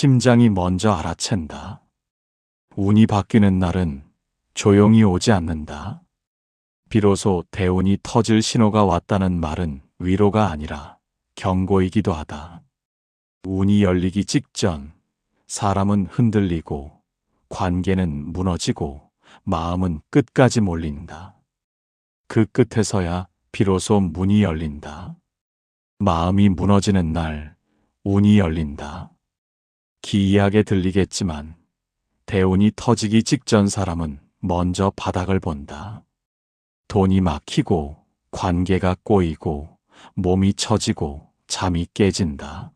심장이 먼저 알아챈다. 운이 바뀌는 날은 조용히 오지 않는다. 비로소 대운이 터질 신호가 왔다는 말은 위로가 아니라 경고이기도 하다. 운이 열리기 직전 사람은 흔들리고 관계는 무너지고 마음은 끝까지 몰린다. 그 끝에서야 비로소 문이 열린다. 마음이 무너지는 날 운이 열린다. 기이하게 들리겠지만 대운이 터지기 직전 사람은 먼저 바닥을 본다. 돈이 막히고 관계가 꼬이고 몸이 처지고 잠이 깨진다.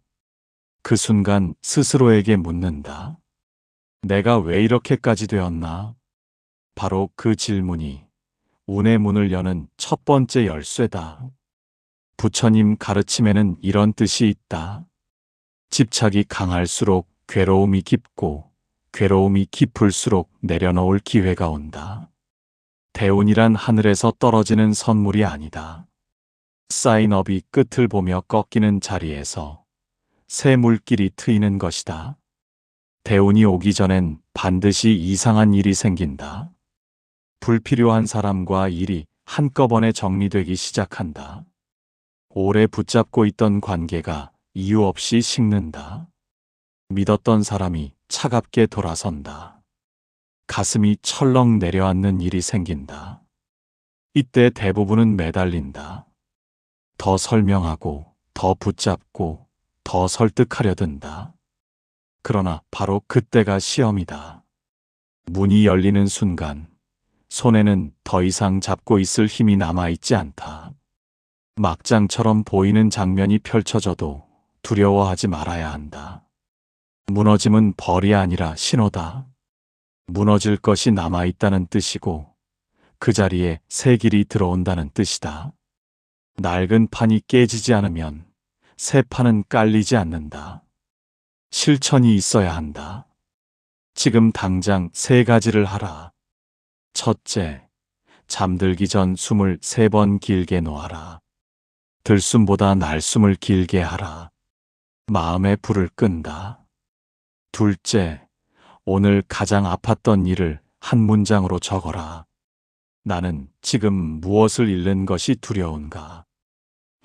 그 순간 스스로에게 묻는다. 내가 왜 이렇게까지 되었나? 바로 그 질문이 운의 문을 여는 첫 번째 열쇠다. 부처님 가르침에는 이런 뜻이 있다. 집착이 강할수록 괴로움이 깊고 괴로움이 깊을수록 내려놓을 기회가 온다. 대운이란 하늘에서 떨어지는 선물이 아니다. 사인업이 끝을 보며 꺾이는 자리에서 새 물길이 트이는 것이다. 대운이 오기 전엔 반드시 이상한 일이 생긴다. 불필요한 사람과 일이 한꺼번에 정리되기 시작한다. 오래 붙잡고 있던 관계가 이유 없이 식는다. 믿었던 사람이 차갑게 돌아선다. 가슴이 철렁 내려앉는 일이 생긴다. 이때 대부분은 매달린다. 더 설명하고, 더 붙잡고, 더 설득하려 든다. 그러나 바로 그때가 시험이다. 문이 열리는 순간 손에는 더 이상 잡고 있을 힘이 남아있지 않다. 막장처럼 보이는 장면이 펼쳐져도 두려워하지 말아야 한다. 무너짐은 벌이 아니라 신호다. 무너질 것이 남아있다는 뜻이고 그 자리에 새 길이 들어온다는 뜻이다. 낡은 판이 깨지지 않으면 새 판은 깔리지 않는다. 실천이 있어야 한다. 지금 당장 3가지를 하라. 첫째, 잠들기 전 숨을 3번 길게 놓아라. 들숨보다 날숨을 길게 하라. 마음의 불을 끈다. 둘째, 오늘 가장 아팠던 일을 한 문장으로 적어라. 나는 지금 무엇을 잃는 것이 두려운가?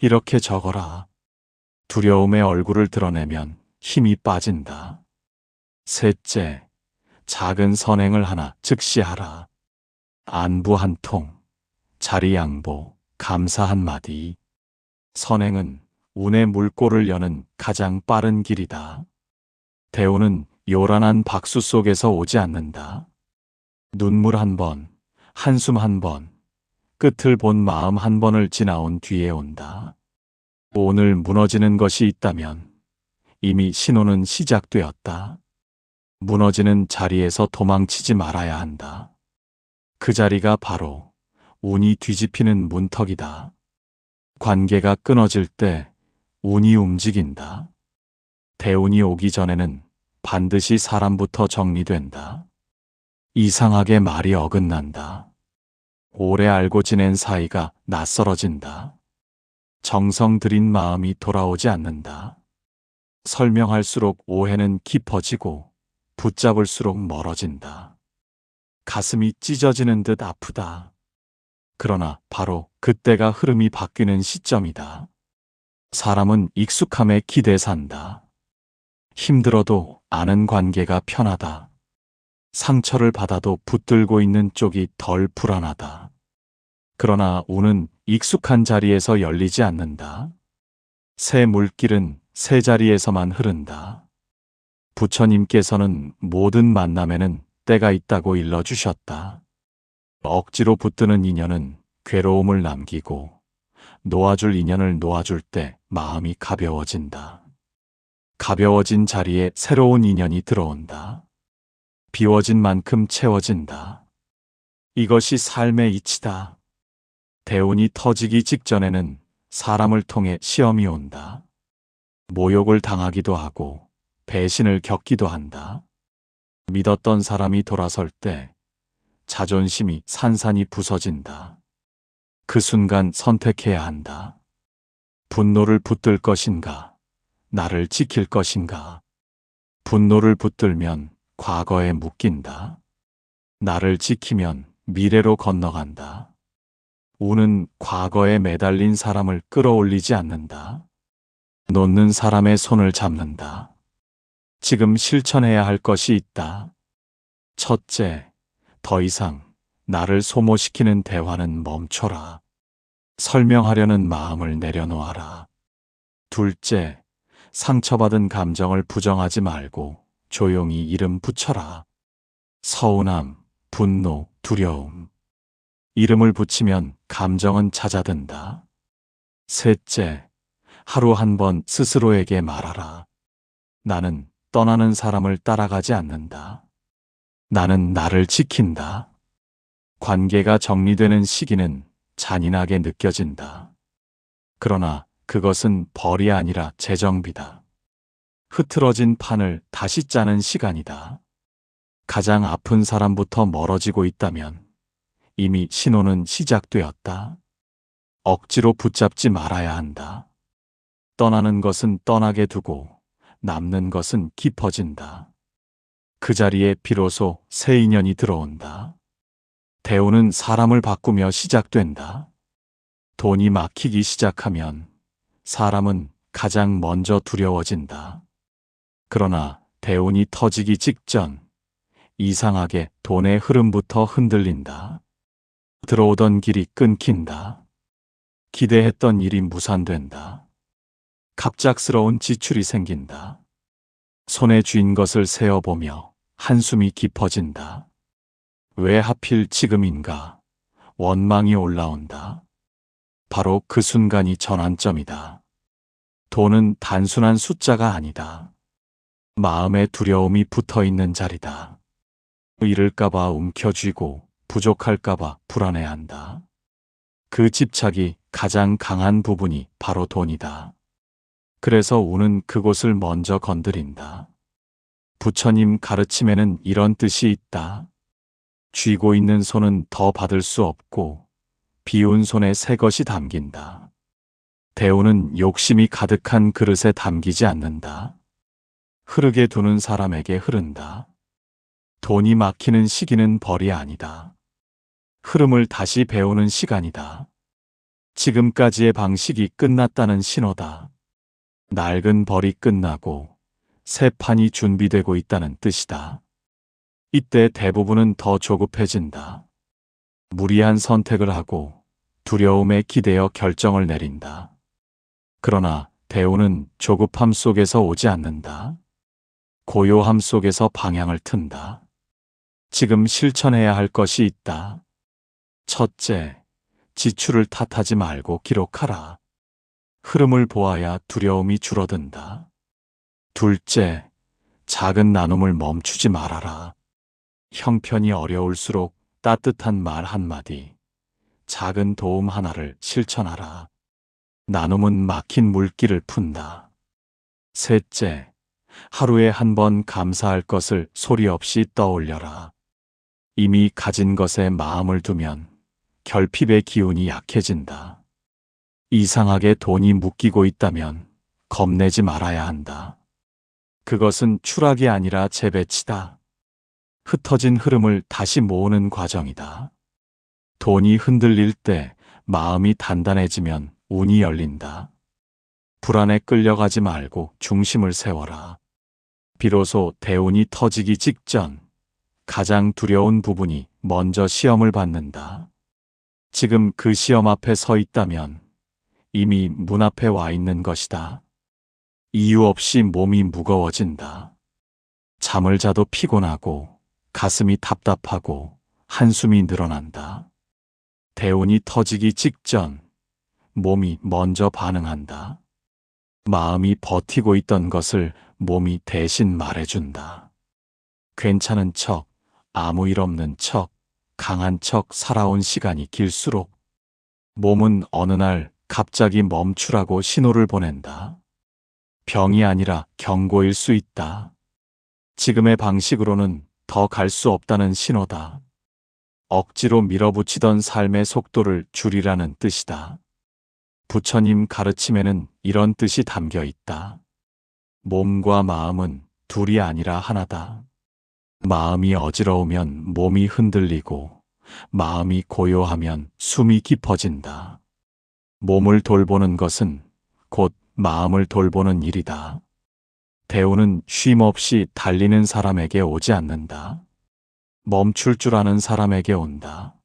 이렇게 적어라. 두려움의 얼굴을 드러내면 힘이 빠진다. 셋째, 작은 선행을 하나 즉시 하라. 안부 한 통, 자리 양보, 감사 한마디. 선행은 운의 물꼬를 여는 가장 빠른 길이다. 대운은 요란한 박수 속에서 오지 않는다. 눈물 한 번, 한숨 한 번, 끝을 본 마음 한 번을 지나온 뒤에 온다. 오늘 무너지는 것이 있다면 이미 신호는 시작되었다. 무너지는 자리에서 도망치지 말아야 한다. 그 자리가 바로 운이 뒤집히는 문턱이다. 관계가 끊어질 때 운이 움직인다. 대운이 오기 전에는 반드시 사람부터 정리된다. 이상하게 말이 어긋난다. 오래 알고 지낸 사이가 낯설어진다. 정성 들인 마음이 돌아오지 않는다. 설명할수록 오해는 깊어지고 붙잡을수록 멀어진다. 가슴이 찢어지는 듯 아프다. 그러나 바로 그때가 흐름이 바뀌는 시점이다. 사람은 익숙함에 기대 산다. 힘들어도 아는 관계가 편하다. 상처를 받아도 붙들고 있는 쪽이 덜 불안하다. 그러나 운은 익숙한 자리에서 열리지 않는다. 새 물길은 새 자리에서만 흐른다. 부처님께서는 모든 만남에는 때가 있다고 일러주셨다. 억지로 붙드는 인연은 괴로움을 남기고 놓아줄 인연을 놓아줄 때 마음이 가벼워진다. 가벼워진 자리에 새로운 인연이 들어온다. 비워진 만큼 채워진다. 이것이 삶의 이치다. 대운이 터지기 직전에는 사람을 통해 시험이 온다. 모욕을 당하기도 하고 배신을 겪기도 한다. 믿었던 사람이 돌아설 때 자존심이 산산이 부서진다. 그 순간 선택해야 한다. 분노를 붙들 것인가? 나를 지킬 것인가? 분노를 붙들면 과거에 묶인다. 나를 지키면 미래로 건너간다. 우는 과거에 매달린 사람을 끌어올리지 않는다. 놓는 사람의 손을 잡는다. 지금 실천해야 할 것이 있다. 첫째, 더 이상 나를 소모시키는 대화는 멈춰라. 설명하려는 마음을 내려놓아라. 둘째, 상처받은 감정을 부정하지 말고 조용히 이름 붙여라. 서운함, 분노, 두려움. 이름을 붙이면 감정은 잦아든다. 셋째, 하루 한 번 스스로에게 말하라. 나는 떠나는 사람을 따라가지 않는다. 나는 나를 지킨다. 관계가 정리되는 시기는 잔인하게 느껴진다. 그러나 그것은 벌이 아니라 재정비다. 흐트러진 판을 다시 짜는 시간이다. 가장 아픈 사람부터 멀어지고 있다면 이미 신호는 시작되었다. 억지로 붙잡지 말아야 한다. 떠나는 것은 떠나게 두고 남는 것은 깊어진다. 그 자리에 비로소 새 인연이 들어온다. 대우는 사람을 바꾸며 시작된다. 돈이 막히기 시작하면 사람은 가장 먼저 두려워진다. 그러나 대운이 터지기 직전 이상하게 돈의 흐름부터 흔들린다. 들어오던 길이 끊긴다. 기대했던 일이 무산된다. 갑작스러운 지출이 생긴다. 손에 쥔 것을 세어보며 한숨이 깊어진다. 왜 하필 지금인가? 원망이 올라온다. 바로 그 순간이 전환점이다. 돈은 단순한 숫자가 아니다. 마음의 두려움이 붙어있는 자리다. 잃을까봐 움켜쥐고 부족할까봐 불안해한다. 그 집착이 가장 강한 부분이 바로 돈이다. 그래서 우는 그곳을 먼저 건드린다. 부처님 가르침에는 이런 뜻이 있다. 쥐고 있는 손은 더 받을 수 없고 비운 손에 새 것이 담긴다. 대우는 욕심이 가득한 그릇에 담기지 않는다. 흐르게 두는 사람에게 흐른다. 돈이 막히는 시기는 벌이 아니다. 흐름을 다시 배우는 시간이다. 지금까지의 방식이 끝났다는 신호다. 낡은 벌이 끝나고 새 판이 준비되고 있다는 뜻이다. 이때 대부분은 더 조급해진다. 무리한 선택을 하고 두려움에 기대어 결정을 내린다. 그러나 대우는 조급함 속에서 오지 않는다. 고요함 속에서 방향을 튼다. 지금 실천해야 할 것이 있다. 첫째, 지출을 탓하지 말고 기록하라. 흐름을 보아야 두려움이 줄어든다. 둘째, 작은 나눔을 멈추지 말아라. 형편이 어려울수록 따뜻한 말 한마디, 작은 도움 하나를 실천하라. 나눔은 막힌 물길을 푼다. 셋째, 하루에 한 번 감사할 것을 소리 없이 떠올려라. 이미 가진 것에 마음을 두면 결핍의 기운이 약해진다. 이상하게 돈이 묶이고 있다면 겁내지 말아야 한다. 그것은 추락이 아니라 재배치다. 흩어진 흐름을 다시 모으는 과정이다. 돈이 흔들릴 때 마음이 단단해지면 운이 열린다. 불안에 끌려가지 말고 중심을 세워라. 비로소 대운이 터지기 직전 가장 두려운 부분이 먼저 시험을 받는다. 지금 그 시험 앞에 서 있다면 이미 문 앞에 와 있는 것이다. 이유 없이 몸이 무거워진다. 잠을 자도 피곤하고 가슴이 답답하고 한숨이 늘어난다. 대운이 터지기 직전 몸이 먼저 반응한다. 마음이 버티고 있던 것을 몸이 대신 말해준다. 괜찮은 척, 아무 일 없는 척, 강한 척 살아온 시간이 길수록 몸은 어느 날 갑자기 멈추라고 신호를 보낸다. 병이 아니라 경고일 수 있다. 지금의 방식으로는 더 갈 수 없다는 신호다. 억지로 밀어붙이던 삶의 속도를 줄이라는 뜻이다. 부처님 가르침에는 이런 뜻이 담겨 있다. 몸과 마음은 둘이 아니라 하나다. 마음이 어지러우면 몸이 흔들리고 마음이 고요하면 숨이 깊어진다. 몸을 돌보는 것은 곧 마음을 돌보는 일이다. 대우는 쉼 없이 달리는 사람에게 오지 않는다. 멈출 줄 아는 사람에게 온다.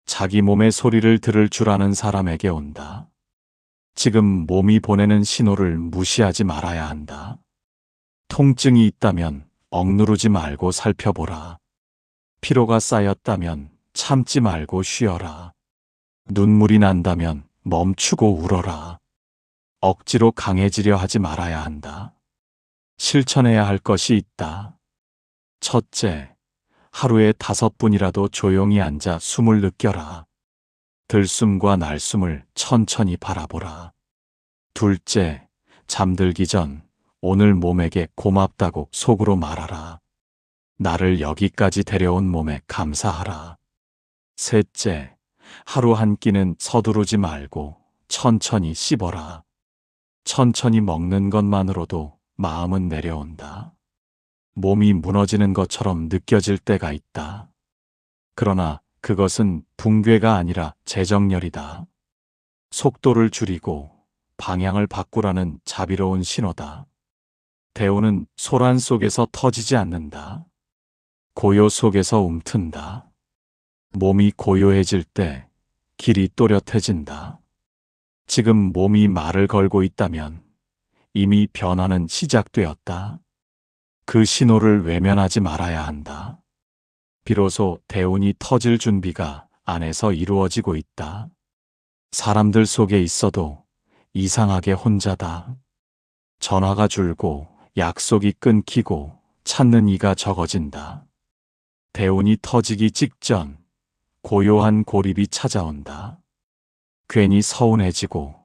자기 몸의 소리를 들을 줄 아는 사람에게 온다. 지금 몸이 보내는 신호를 무시하지 말아야 한다. 통증이 있다면 억누르지 말고 살펴보라. 피로가 쌓였다면 참지 말고 쉬어라. 눈물이 난다면 멈추고 울어라. 억지로 강해지려 하지 말아야 한다. 실천해야 할 것이 있다. 첫째, 하루에 5분이라도 조용히 앉아 숨을 느껴라. 들숨과 날숨을 천천히 바라보라. 둘째, 잠들기 전 오늘 몸에게 고맙다고 속으로 말하라. 나를 여기까지 데려온 몸에 감사하라. 셋째, 하루 한 끼는 서두르지 말고 천천히 씹어라. 천천히 먹는 것만으로도 마음은 내려온다. 몸이 무너지는 것처럼 느껴질 때가 있다. 그러나 그것은 붕괴가 아니라 재정렬이다. 속도를 줄이고 방향을 바꾸라는 자비로운 신호다. 대우는 소란 속에서 터지지 않는다. 고요 속에서 움튼다. 몸이 고요해질 때 길이 또렷해진다. 지금 몸이 말을 걸고 있다면 이미 변화는 시작되었다. 그 신호를 외면하지 말아야 한다. 비로소 대운이 터질 준비가 안에서 이루어지고 있다. 사람들 속에 있어도 이상하게 혼자다. 전화가 줄고 약속이 끊기고 찾는 이가 적어진다. 대운이 터지기 직전 고요한 고립이 찾아온다. 괜히 서운해지고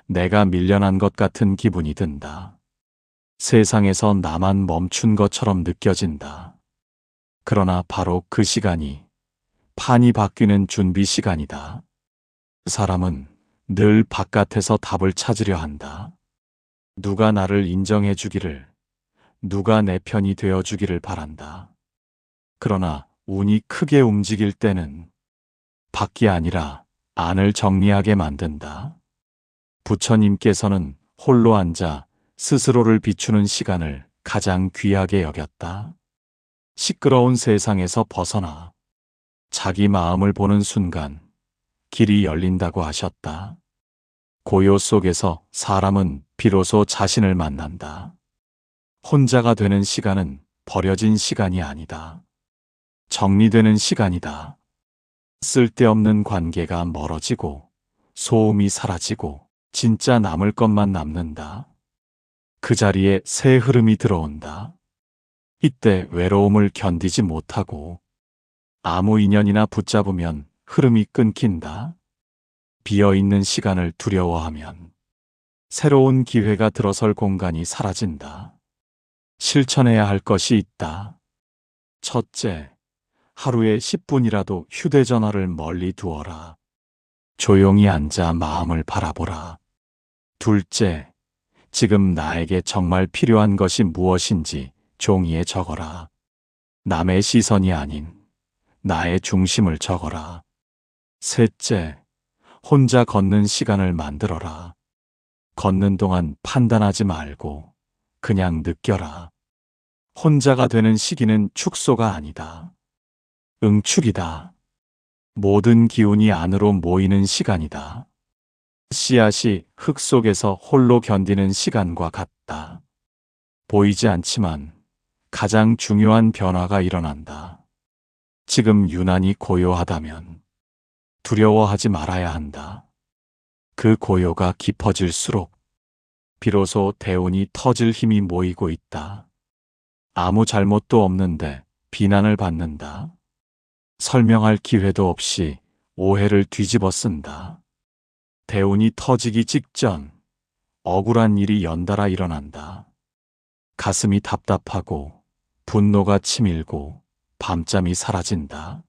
내가 밀려난 것 같은 기분이 든다. 세상에서 나만 멈춘 것처럼 느껴진다. 그러나 바로 그 시간이 판이 바뀌는 준비 시간이다. 사람은 늘 바깥에서 답을 찾으려 한다. 누가 나를 인정해 주기를, 누가 내 편이 되어 주기를 바란다. 그러나 운이 크게 움직일 때는 밖이 아니라 안을 정리하게 만든다. 부처님께서는 홀로 앉아 스스로를 비추는 시간을 가장 귀하게 여겼다. 시끄러운 세상에서 벗어나 자기 마음을 보는 순간 길이 열린다고 하셨다. 고요 속에서 사람은 비로소 자신을 만난다. 혼자가 되는 시간은 버려진 시간이 아니다. 정리되는 시간이다. 쓸데없는 관계가 멀어지고 소음이 사라지고 진짜 남을 것만 남는다. 그 자리에 새 흐름이 들어온다. 이때 외로움을 견디지 못하고 아무 인연이나 붙잡으면 흐름이 끊긴다. 비어있는 시간을 두려워하면 새로운 기회가 들어설 공간이 사라진다. 실천해야 할 것이 있다. 첫째, 하루에 10분이라도 휴대전화를 멀리 두어라. 조용히 앉아 마음을 바라보라. 둘째, 지금 나에게 정말 필요한 것이 무엇인지 종이에 적어라. 남의 시선이 아닌 나의 중심을 적어라. 셋째, 혼자 걷는 시간을 만들어라. 걷는 동안 판단하지 말고 그냥 느껴라. 혼자가 되는 시기는 축소가 아니다. 응축이다. 모든 기운이 안으로 모이는 시간이다. 씨앗이 흙 속에서 홀로 견디는 시간과 같다. 보이지 않지만 가장 중요한 변화가 일어난다. 지금 유난히 고요하다면 두려워하지 말아야 한다. 그 고요가 깊어질수록 비로소 대운이 터질 힘이 모이고 있다. 아무 잘못도 없는데 비난을 받는다. 설명할 기회도 없이 오해를 뒤집어 쓴다. 대운이 터지기 직전 억울한 일이 연달아 일어난다. 가슴이 답답하고 분노가 치밀고 밤잠이 사라진다.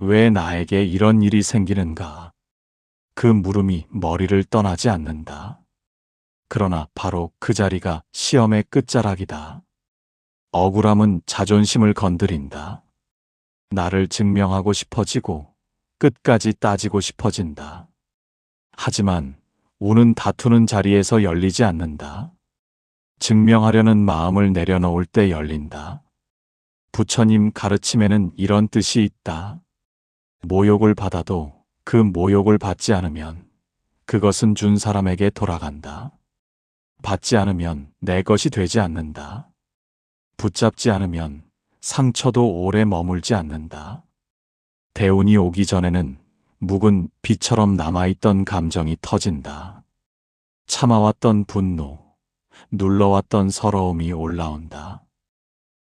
왜 나에게 이런 일이 생기는가? 그 물음이 머리를 떠나지 않는다. 그러나 바로 그 자리가 시험의 끝자락이다. 억울함은 자존심을 건드린다. 나를 증명하고 싶어지고 끝까지 따지고 싶어진다. 하지만 운은 다투는 자리에서 열리지 않는다. 증명하려는 마음을 내려놓을 때 열린다. 부처님 가르침에는 이런 뜻이 있다. 모욕을 받아도 그 모욕을 받지 않으면 그것은 준 사람에게 돌아간다. 받지 않으면 내 것이 되지 않는다. 붙잡지 않으면 상처도 오래 머물지 않는다. 대운이 오기 전에는 묵은 비처럼 남아있던 감정이 터진다. 참아왔던 분노, 눌러왔던 서러움이 올라온다.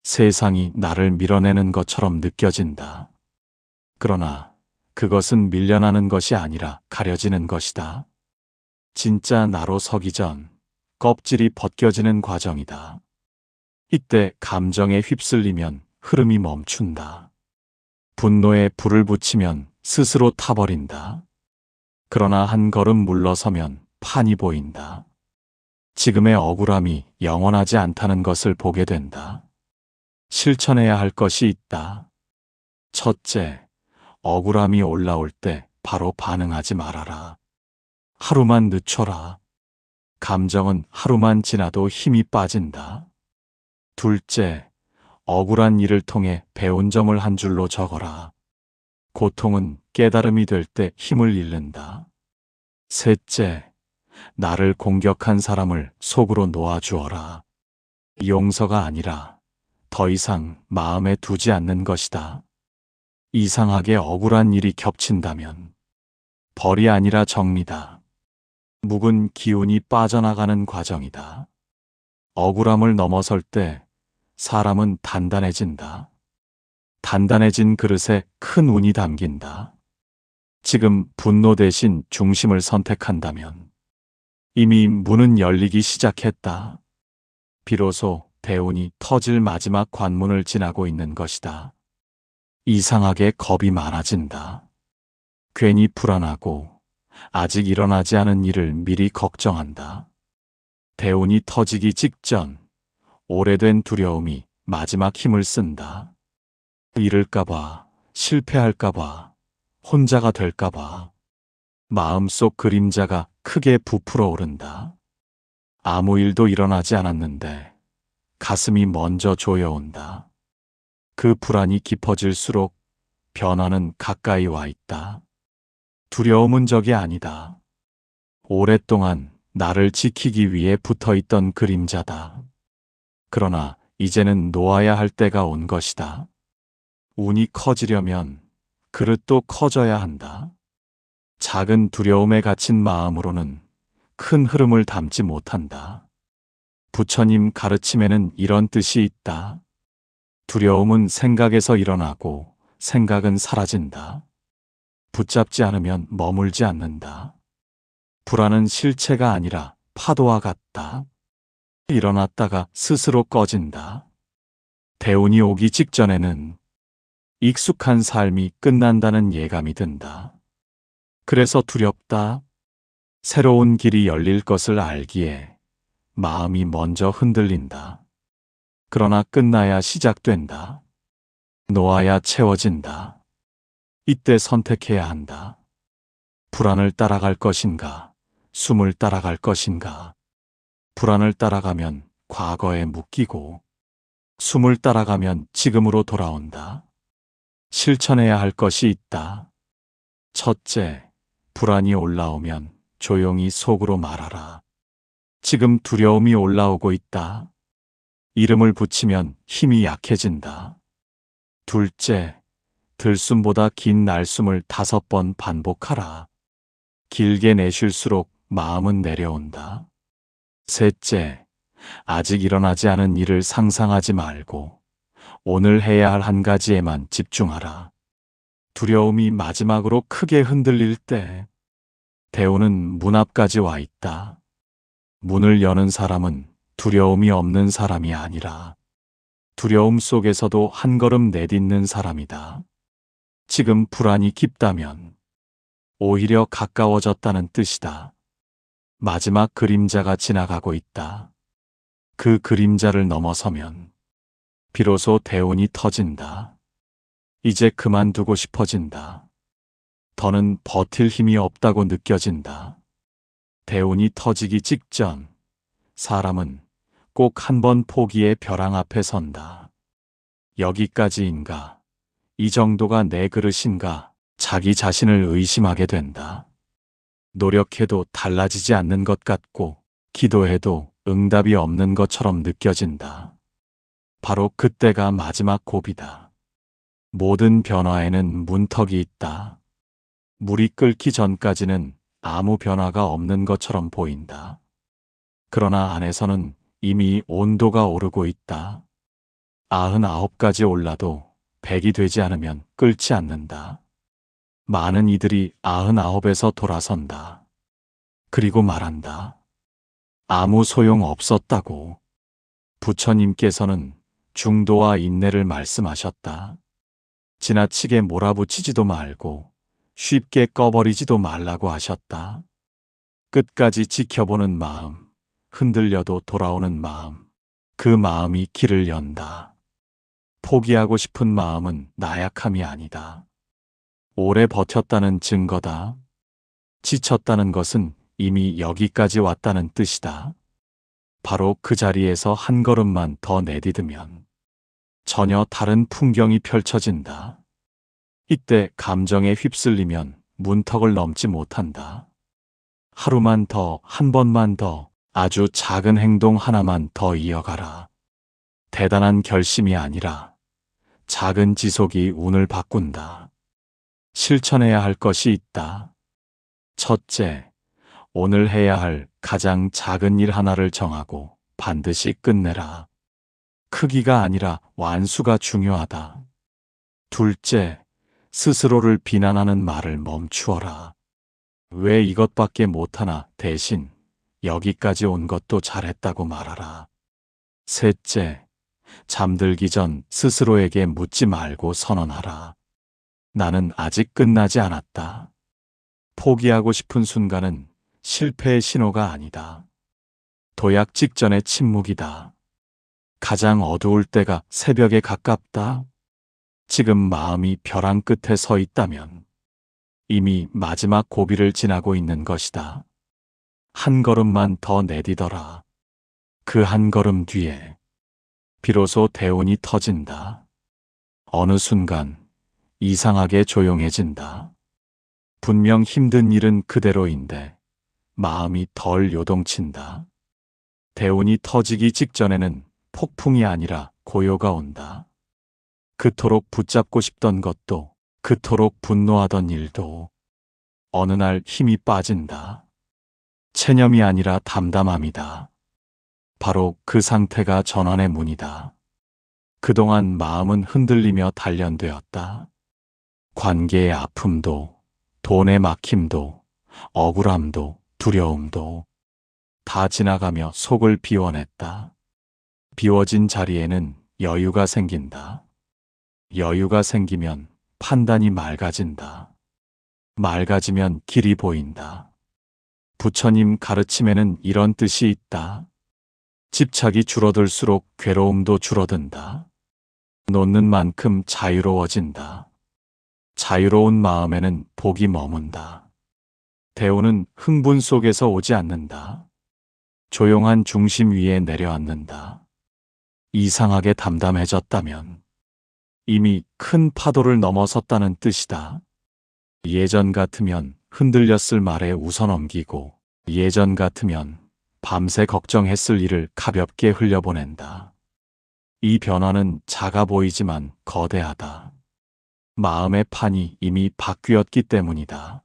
세상이 나를 밀어내는 것처럼 느껴진다. 그러나 그것은 밀려나는 것이 아니라 가려지는 것이다. 진짜 나로 서기 전 껍질이 벗겨지는 과정이다. 이때 감정에 휩쓸리면 흐름이 멈춘다. 분노에 불을 붙이면 스스로 타버린다. 그러나 한 걸음 물러서면 판이 보인다. 지금의 억울함이 영원하지 않다는 것을 보게 된다. 실천해야 할 것이 있다. 첫째, 억울함이 올라올 때 바로 반응하지 말아라. 하루만 늦춰라. 감정은 하루만 지나도 힘이 빠진다. 둘째, 억울한 일을 통해 배운 점을 한 줄로 적어라. 고통은 깨달음이 될 때 힘을 잃는다. 셋째, 나를 공격한 사람을 속으로 놓아주어라. 용서가 아니라 더 이상 마음에 두지 않는 것이다. 이상하게 억울한 일이 겹친다면 벌이 아니라 정리다. 묵은 기운이 빠져나가는 과정이다. 억울함을 넘어설 때 사람은 단단해진다. 단단해진 그릇에 큰 운이 담긴다. 지금 분노 대신 중심을 선택한다면 이미 문은 열리기 시작했다. 비로소 대운이 터질 마지막 관문을 지나고 있는 것이다. 이상하게 겁이 많아진다. 괜히 불안하고 아직 일어나지 않은 일을 미리 걱정한다. 대운이 터지기 직전 오래된 두려움이 마지막 힘을 쓴다. 잃을까봐, 실패할까봐, 혼자가 될까봐. 마음속 그림자가 크게 부풀어 오른다. 아무 일도 일어나지 않았는데 가슴이 먼저 조여온다. 그 불안이 깊어질수록 변화는 가까이 와 있다. 두려움은 적이 아니다. 오랫동안 나를 지키기 위해 붙어있던 그림자다. 그러나 이제는 놓아야 할 때가 온 것이다. 운이 커지려면 그릇도 커져야 한다. 작은 두려움에 갇힌 마음으로는 큰 흐름을 담지 못한다. 부처님 가르침에는 이런 뜻이 있다. 두려움은 생각에서 일어나고 생각은 사라진다. 붙잡지 않으면 머물지 않는다. 불안은 실체가 아니라 파도와 같다. 일어났다가 스스로 꺼진다. 대운이 오기 직전에는 익숙한 삶이 끝난다는 예감이 든다. 그래서 두렵다. 새로운 길이 열릴 것을 알기에 마음이 먼저 흔들린다. 그러나 끝나야 시작된다. 놓아야 채워진다. 이때 선택해야 한다. 불안을 따라갈 것인가, 숨을 따라갈 것인가. 불안을 따라가면 과거에 묶이고, 숨을 따라가면 지금으로 돌아온다. 실천해야 할 것이 있다. 첫째, 불안이 올라오면 조용히 속으로 말하라. 지금 두려움이 올라오고 있다. 이름을 붙이면 힘이 약해진다. 둘째, 들숨보다 긴 날숨을 5번 반복하라. 길게 내쉴수록 마음은 내려온다. 셋째, 아직 일어나지 않은 일을 상상하지 말고 오늘 해야 할 한 가지에만 집중하라. 두려움이 마지막으로 크게 흔들릴 때 대운은 문 앞까지 와 있다. 문을 여는 사람은 두려움이 없는 사람이 아니라 두려움 속에서도 한 걸음 내딛는 사람이다. 지금 불안이 깊다면 오히려 가까워졌다는 뜻이다. 마지막 그림자가 지나가고 있다. 그 그림자를 넘어서면 비로소 대운이 터진다. 이제 그만두고 싶어진다. 더는 버틸 힘이 없다고 느껴진다. 대운이 터지기 직전 사람은 꼭 한 번 포기의 벼랑 앞에 선다. 여기까지인가? 이 정도가 내 그릇인가? 자기 자신을 의심하게 된다. 노력해도 달라지지 않는 것 같고 기도해도 응답이 없는 것처럼 느껴진다. 바로 그때가 마지막 고비다. 모든 변화에는 문턱이 있다. 물이 끓기 전까지는 아무 변화가 없는 것처럼 보인다. 그러나 안에서는 이미 온도가 오르고 있다. 99가지 올라도 100이 되지 않으면 끓지 않는다. 많은 이들이 99에서 돌아선다. 그리고 말한다. 아무 소용 없었다고. 부처님께서는 중도와 인내를 말씀하셨다. 지나치게 몰아붙이지도 말고 쉽게 꺼버리지도 말라고 하셨다. 끝까지 지켜보는 마음, 흔들려도 돌아오는 마음, 그 마음이 길을 연다. 포기하고 싶은 마음은 나약함이 아니다. 오래 버텼다는 증거다. 지쳤다는 것은 이미 여기까지 왔다는 뜻이다. 바로 그 자리에서 한 걸음만 더 내디디면 전혀 다른 풍경이 펼쳐진다. 이때 감정에 휩쓸리면 문턱을 넘지 못한다. 하루만 더, 한 번만 더, 아주 작은 행동 하나만 더 이어가라. 대단한 결심이 아니라 작은 지속이 운을 바꾼다. 실천해야 할 것이 있다. 첫째, 오늘 해야 할 가장 작은 일 하나를 정하고 반드시 끝내라. 크기가 아니라 완수가 중요하다. 둘째, 스스로를 비난하는 말을 멈추어라. 왜 이것밖에 못하나 대신 여기까지 온 것도 잘했다고 말하라. 셋째, 잠들기 전 스스로에게 묻지 말고 선언하라. 나는 아직 끝나지 않았다. 포기하고 싶은 순간은 실패의 신호가 아니다. 도약 직전의 침묵이다. 가장 어두울 때가 새벽에 가깝다. 지금 마음이 벼랑 끝에 서 있다면 이미 마지막 고비를 지나고 있는 것이다. 한 걸음만 더 내디뎌라. 그 한 걸음 뒤에 비로소 대운이 터진다. 어느 순간 이상하게 조용해진다. 분명 힘든 일은 그대로인데 마음이 덜 요동친다. 대운이 터지기 직전에는 폭풍이 아니라 고요가 온다. 그토록 붙잡고 싶던 것도, 그토록 분노하던 일도 어느 날 힘이 빠진다. 체념이 아니라 담담함이다. 바로 그 상태가 전환의 문이다. 그동안 마음은 흔들리며 단련되었다. 관계의 아픔도, 돈의 막힘도, 억울함도, 두려움도 다 지나가며 속을 비워냈다. 비워진 자리에는 여유가 생긴다. 여유가 생기면 판단이 맑아진다. 맑아지면 길이 보인다. 부처님 가르침에는 이런 뜻이 있다. 집착이 줄어들수록 괴로움도 줄어든다. 놓는 만큼 자유로워진다. 자유로운 마음에는 복이 머문다. 대우는 흥분 속에서 오지 않는다. 조용한 중심 위에 내려앉는다. 이상하게 담담해졌다면 이미 큰 파도를 넘어섰다는 뜻이다. 예전 같으면 흔들렸을 말에 웃어넘기고, 예전 같으면 밤새 걱정했을 일을 가볍게 흘려보낸다. 이 변화는 작아 보이지만 거대하다. 마음의 판이 이미 바뀌었기 때문이다.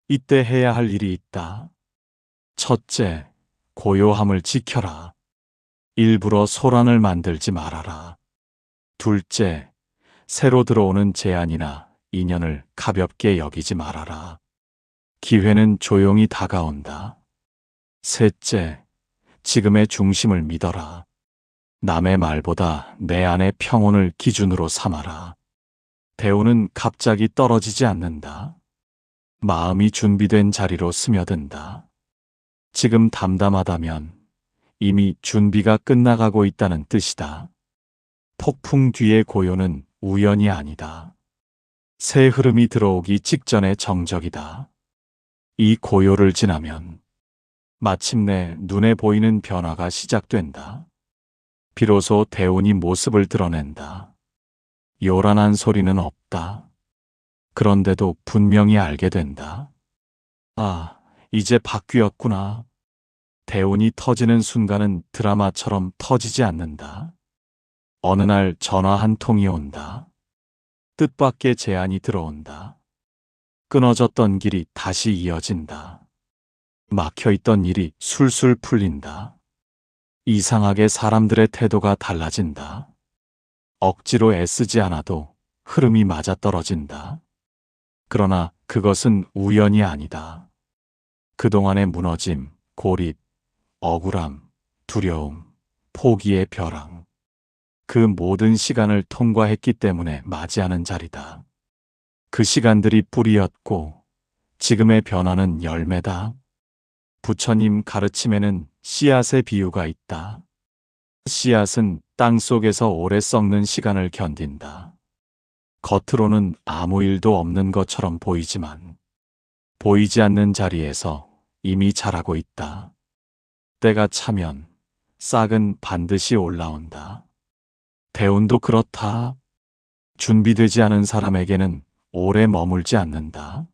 이때 해야 할 일이 있다. 첫째, 고요함을 지켜라. 일부러 소란을 만들지 말아라. 둘째, 새로 들어오는 제안이나 인연을 가볍게 여기지 말아라. 기회는 조용히 다가온다. 셋째, 지금의 중심을 믿어라. 남의 말보다 내 안의 평온을 기준으로 삼아라. 대우는 갑자기 떨어지지 않는다. 마음이 준비된 자리로 스며든다. 지금 담담하다면 이미 준비가 끝나가고 있다는 뜻이다. 폭풍 뒤의 고요는 우연이 아니다. 새 흐름이 들어오기 직전의 정적이다. 이 고요를 지나면 마침내 눈에 보이는 변화가 시작된다. 비로소 대운이 모습을 드러낸다. 요란한 소리는 없다. 그런데도 분명히 알게 된다. 아, 이제 바뀌었구나. 대운이 터지는 순간은 드라마처럼 터지지 않는다. 어느 날 전화 한 통이 온다. 뜻밖의 제안이 들어온다. 끊어졌던 길이 다시 이어진다. 막혀있던 일이 술술 풀린다. 이상하게 사람들의 태도가 달라진다. 억지로 애쓰지 않아도 흐름이 맞아떨어진다. 그러나 그것은 우연이 아니다. 그동안의 무너짐, 고립, 억울함, 두려움, 포기의 벼랑. 그 모든 시간을 통과했기 때문에 맞이하는 자리다. 그 시간들이 뿌리였고 지금의 변화는 열매다. 부처님 가르침에는 씨앗의 비유가 있다. 씨앗은 땅 속에서 오래 썩는 시간을 견딘다. 겉으로는 아무 일도 없는 것처럼 보이지만 보이지 않는 자리에서 이미 자라고 있다. 때가 차면 싹은 반드시 올라온다. 대운도 그렇다. 준비되지 않은 사람에게는 오래 머물지 않는다.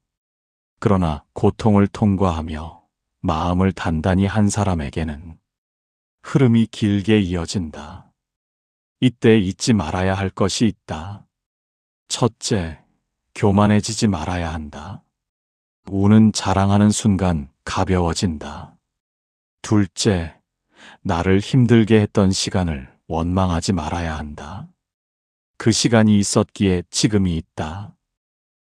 그러나 고통을 통과하며 마음을 단단히 한 사람에게는 흐름이 길게 이어진다. 이때 잊지 말아야 할 것이 있다. 첫째, 교만해지지 말아야 한다. 운은 자랑하는 순간 가벼워진다. 둘째, 나를 힘들게 했던 시간을 원망하지 말아야 한다. 그 시간이 있었기에 지금이 있다.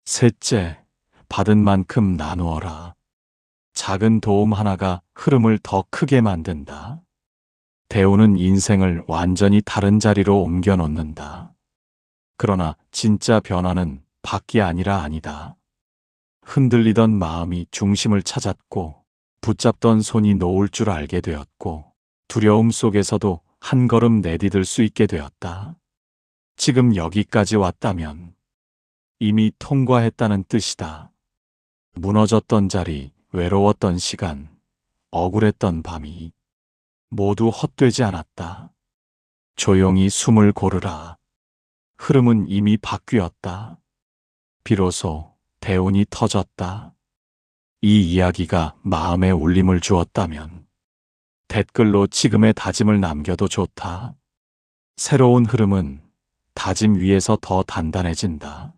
셋째, 받은 만큼 나누어라. 작은 도움 하나가 흐름을 더 크게 만든다. 대우는 인생을 완전히 다른 자리로 옮겨 놓는다. 그러나 진짜 변화는 밖이 아니라 아니다. 흔들리던 마음이 중심을 찾았고 붙잡던 손이 놓을 줄 알게 되었고 두려움 속에서도 한 걸음 내디딜 수 있게 되었다. 지금 여기까지 왔다면 이미 통과했다는 뜻이다. 무너졌던 자리, 외로웠던 시간, 억울했던 밤이 모두 헛되지 않았다. 조용히 숨을 고르라. 흐름은 이미 바뀌었다. 비로소 대운이 터졌다. 이 이야기가 마음에 울림을 주었다면 댓글로 지금의 다짐을 남겨도 좋다. 새로운 흐름은 다짐 위에서 더 단단해진다.